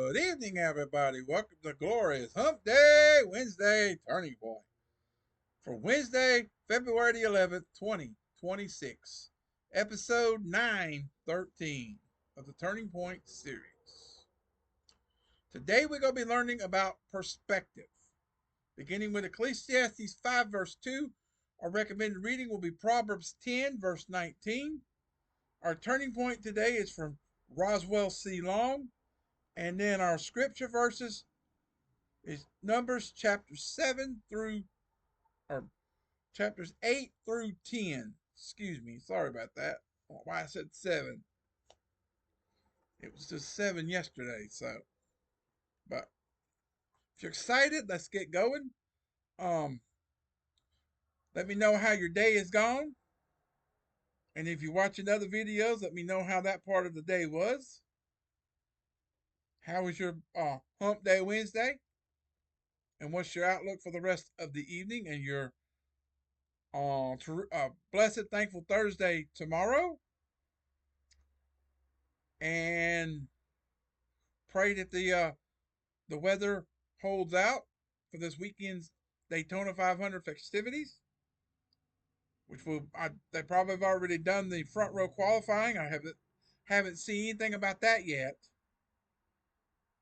Good evening, everybody. Welcome to glorious Hump Day Wednesday Turning Point for Wednesday, February the 11th, 2026, episode 913 of the Turning Point series. Today we're going to be learning about perspective. Beginning with Ecclesiastes 5, verse 2, our recommended reading will be Proverbs 10, verse 19. Our turning point today is from Roswell C. Long. And then our scripture verses is Numbers chapter 7 through, or chapters 8 through 10. Excuse me. Sorry about that. I don't know why I said 7. It was just 7 yesterday. But if you're excited, let's get going. Um, Let me know how your day has gone. And if you're watching other videos, let me know how that part of the day was. How was your Hump Day Wednesday? And what's your outlook for the rest of the evening and your blessed, thankful Thursday tomorrow? And pray that the weather holds out for this weekend's Daytona 500 festivities, which they probably have already done the front row qualifying. I haven't seen anything about that yet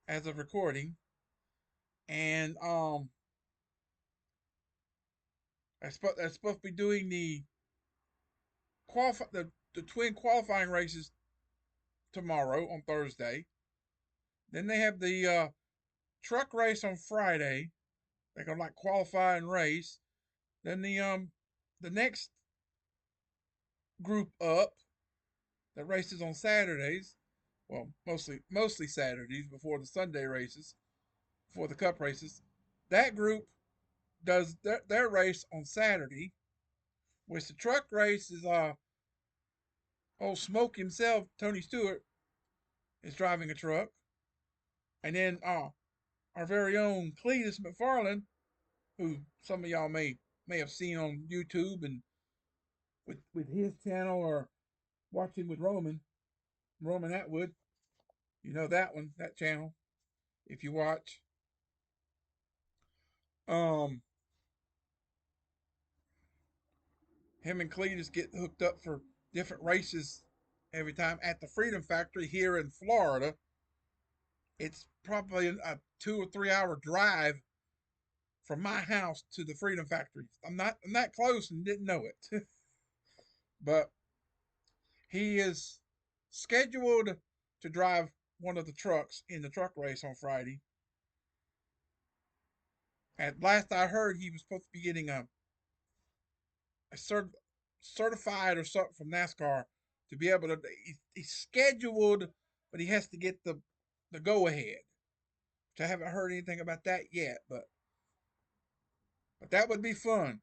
as of recording. And they're supposed to be doing the twin qualifying races tomorrow on Thursday. Then they have the truck race on Friday. They're gonna like qualify and race. Then the next group up that races on Saturdays. Well, mostly Saturdays before the Sunday races, before the Cup races. That group does their race on Saturday, which the truck race is old Smoke himself, Tony Stewart, is driving a truck, and then our very own Cletus McFarland, who some of y'all may have seen on YouTube and with his channel or watching with Roman Atwood. You know that one, that channel, if you watch. Um, Him and Cletus get hooked up for different races every time at the Freedom Factory here in Florida. It's probably a 2 or 3 hour drive from my house to the Freedom Factory. I'm that close and didn't know it. But he is scheduled to drive one of the trucks in the truck race on Friday. At last I heard, he was supposed to be getting a certified or something from NASCAR to be able to. He's scheduled, but he has to get the go ahead. Which I haven't heard anything about that yet, but that would be fun.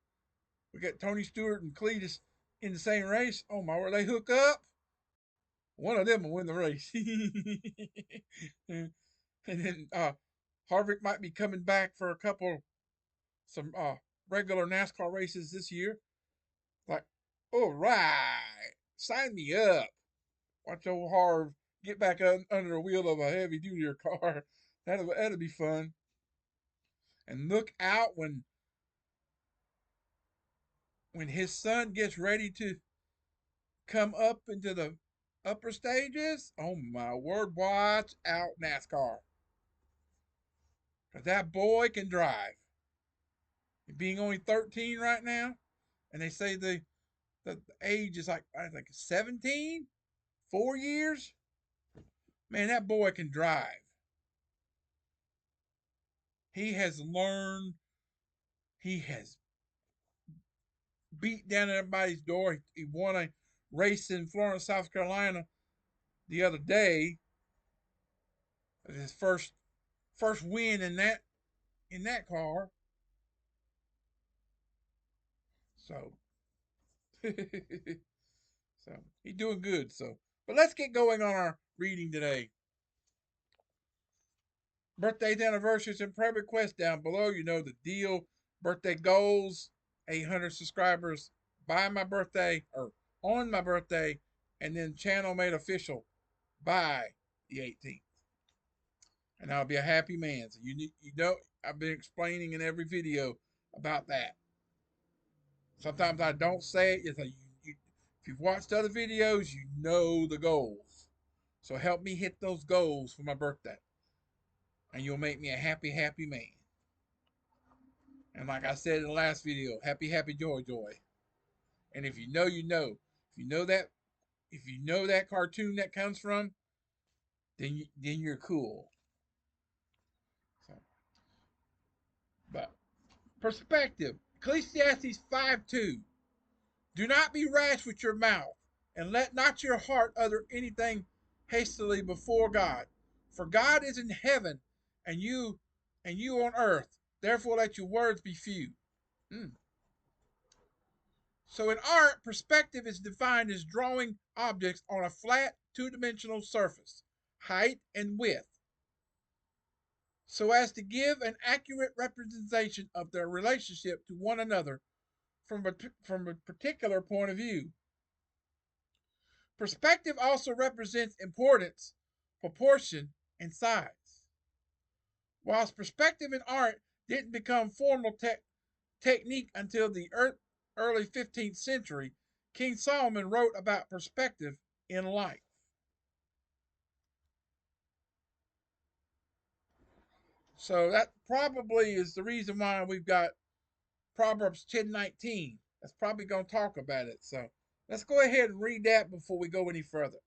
We got Tony Stewart and Cletus in the same race. Oh my word, they hook up. One of them will win the race. And then Harvick might be coming back for some regular NASCAR races this year. Like, all right, sign me up. Watch old Harv get back under the wheel of a heavy duty car. That'll be fun. And look out when his son gets ready to come up into the upper stages. Oh my word, watch out, NASCAR. Because that boy can drive. Being only 13 right now, and they say the age is like, I think 17, 4 years. Man, that boy can drive. He has learned, he has beat down everybody's door. He won a race in Florence, South Carolina the other day. His first win in that car. So so he's doing good. But let's get going on our reading today. Birthdays, anniversaries, and prayer requests down below. You know the deal. Birthday goals, 800 subscribers by my birthday or on my birthday, and then channel made official by the 18th. and I'll be a happy man. So you know I've been explaining in every video about that. Sometimes I don't say it. It's like if you've watched other videos, you know the goals. So help me hit those goals for my birthday, and you'll make me a happy, happy man. And like I said in the last video, happy, happy, joy, joy. And if you know, you know. If you know that, if you know that cartoon that comes from, then you're cool. So, but perspective. Ecclesiastes 5:2. Do not be rash with your mouth, and let not your heart utter anything hastily before God. For God is in heaven, and you on earth. Therefore let your words be few. Mm. So in art, perspective is defined as drawing objects on a flat, two-dimensional surface, height and width, so as to give an accurate representation of their relationship to one another from a particular point of view. Perspective also represents importance, proportion, and size. Whilst perspective in art didn't become formal technique until the early 15th century, King Solomon wrote about perspective in life. So that probably is the reason why we've got Proverbs 10:19. That's probably going to talk about it. So let's go ahead and read that before we go any further.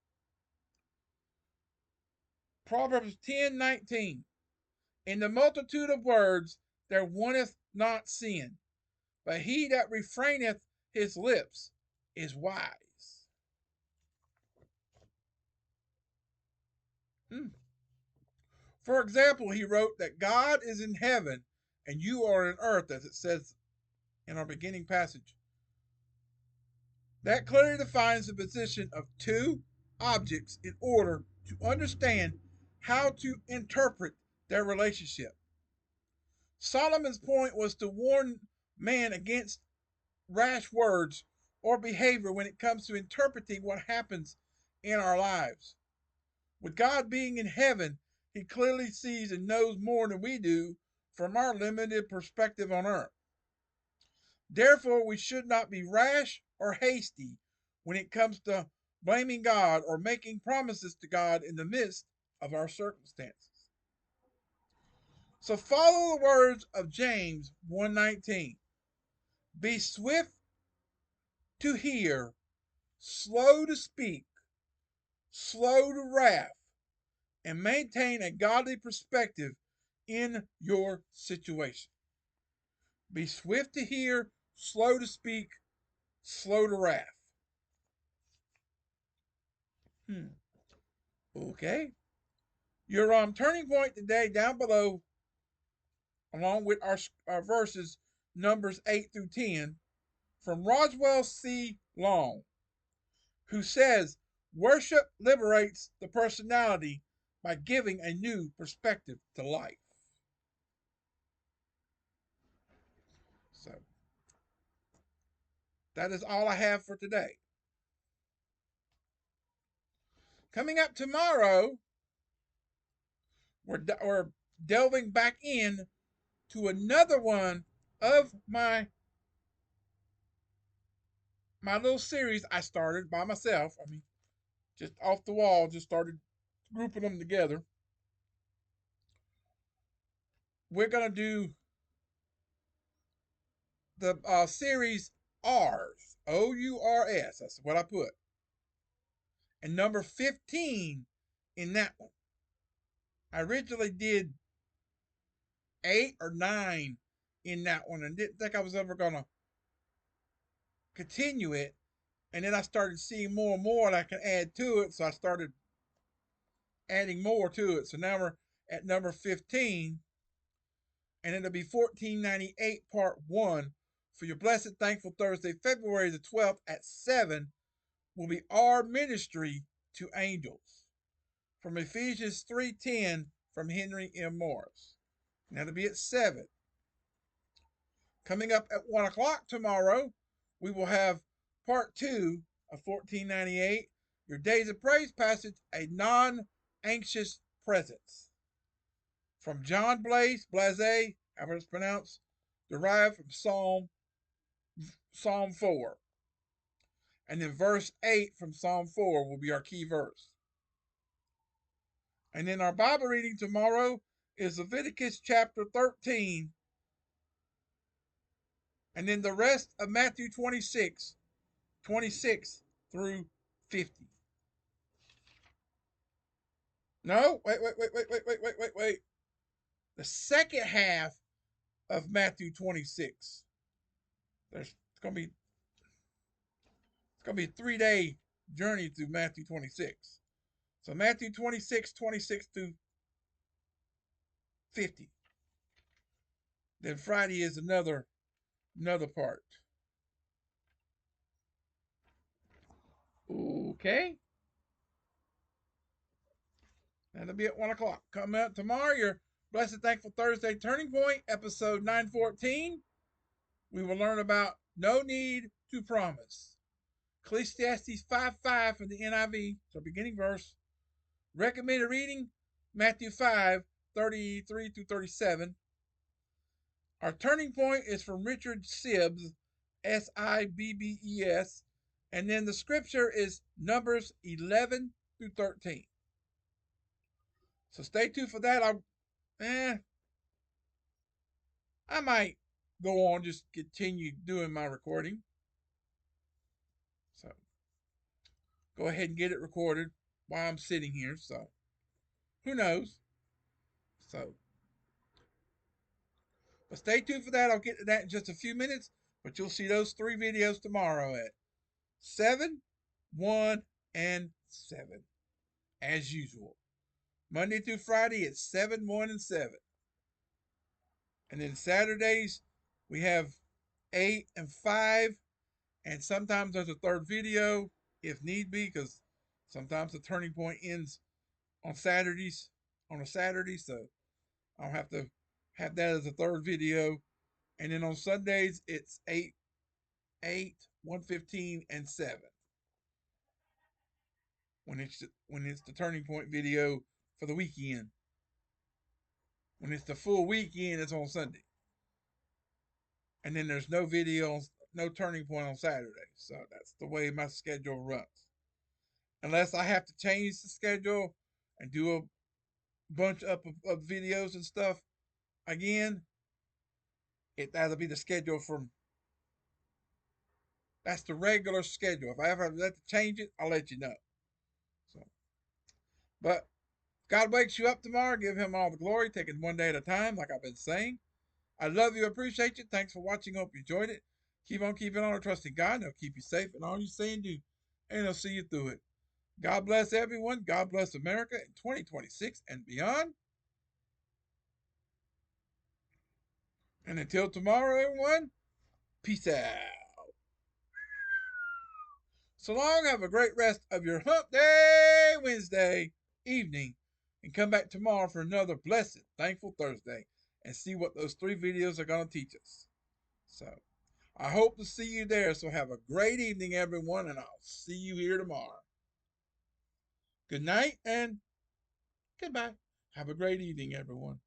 Proverbs 10:19. In the multitude of words there wanteth not sin, but he that refraineth his lips is wise. Hmm. For example, he wrote that God is in heaven and you are in earth, as it says in our beginning passage. That clearly defines the position of two objects in order to understand how to interpret their relationship. Solomon's point was to warn man against rash words or behavior when it comes to interpreting what happens in our lives. With God being in heaven, he clearly sees and knows more than we do from our limited perspective on earth. Therefore, we should not be rash or hasty when it comes to blaming God or making promises to God in the midst of our circumstances. So follow the words of James 1:19. Be swift to hear, slow to speak, slow to wrath, and maintain a godly perspective in your situation. Be swift to hear, slow to speak, slow to wrath. Okay. Your turning point today down below, along with our verses, Numbers 8 through 10, from Roswell C. Long, who says, worship liberates the personality by giving a new perspective to life. So, that is all I have for today. Coming up tomorrow, we're delving back in to another one of my little series I started by myself. I mean, just off the wall, just started grouping them together. We're gonna do the series R's, OURS. That's what I put, and number 15 in that one. I originally did 8 or 9 in that one, and didn't think I was ever gonna continue it. And then I started seeing more and more that I can add to it, so I started adding more to it. So now we're at number 15, and it'll be 1498 part 1 for your blessed thankful Thursday, February the 12th at 7 will be our ministry to angels from Ephesians 3:10 from Henry M. Morris. Now it'll be at 7. Coming up at 1 o'clock tomorrow, we will have part 2 of 1498, your Days of Praise passage, a non-anxious presence. from John Blase, however it's pronounced, derived from Psalm 4. And then verse 8 from Psalm 4 will be our key verse. And then our Bible reading tomorrow is Leviticus chapter 13. And then the rest of Matthew 26 through 50. No, wait. The second half of Matthew 26. It's gonna be a 3-day journey through Matthew 26. So Matthew 26 through 50. Then Friday is another part. Okay. That'll be at 1 o'clock. Coming up tomorrow, your Blessed Thankful Thursday Turning Point, episode 914. We will learn about no need to promise. Ecclesiastes 5:5 from the NIV, so beginning verse. Recommended reading, Matthew 5:33 through 37. Our turning point is from Richard Sibbes, Sibbes, and then the scripture is Numbers 11 through 13. So stay tuned for that. I might go on, just continue doing my recording. So go ahead and get it recorded while I'm sitting here. So who knows? So, but stay tuned for that. I'll get to that in just a few minutes. But you'll see those 3 videos tomorrow at 7, 1, and 7. As usual. Monday through Friday at 7, 1, and 7. And then Saturdays, we have 8 and 5. And sometimes there's a third video if need be, because sometimes the turning point ends on Saturdays, on a Saturday. So I'll have to have that as a third video. And then on Sundays, it's 8, 1:15, and 7. When it's the turning point video for the weekend. When it's the full weekend, it's on Sunday. And then there's no video, no turning point on Saturday. So that's the way my schedule runs. Unless I have to change the schedule and do a bunch of videos and stuff again, that'll be the schedule from. That's the regular schedule. If I ever have to change it, I'll let you know. So, but God wakes you up tomorrow. Give Him all the glory. Take it one day at a time, like I've been saying. I love you. Appreciate you. Thanks for watching. Hope you enjoyed it. Keep on keeping on trusting God. He'll keep you safe in all you say and do, and He'll see you through it. God bless everyone. God bless America in 2026 and beyond. And until tomorrow, everyone, peace out. So long. Have a great rest of your Hump Day Wednesday evening. And come back tomorrow for another blessed, thankful Thursday and see what those 3 videos are going to teach us. So I hope to see you there. So have a great evening, everyone, and I'll see you here tomorrow. Good night and goodbye. Have a great evening, everyone.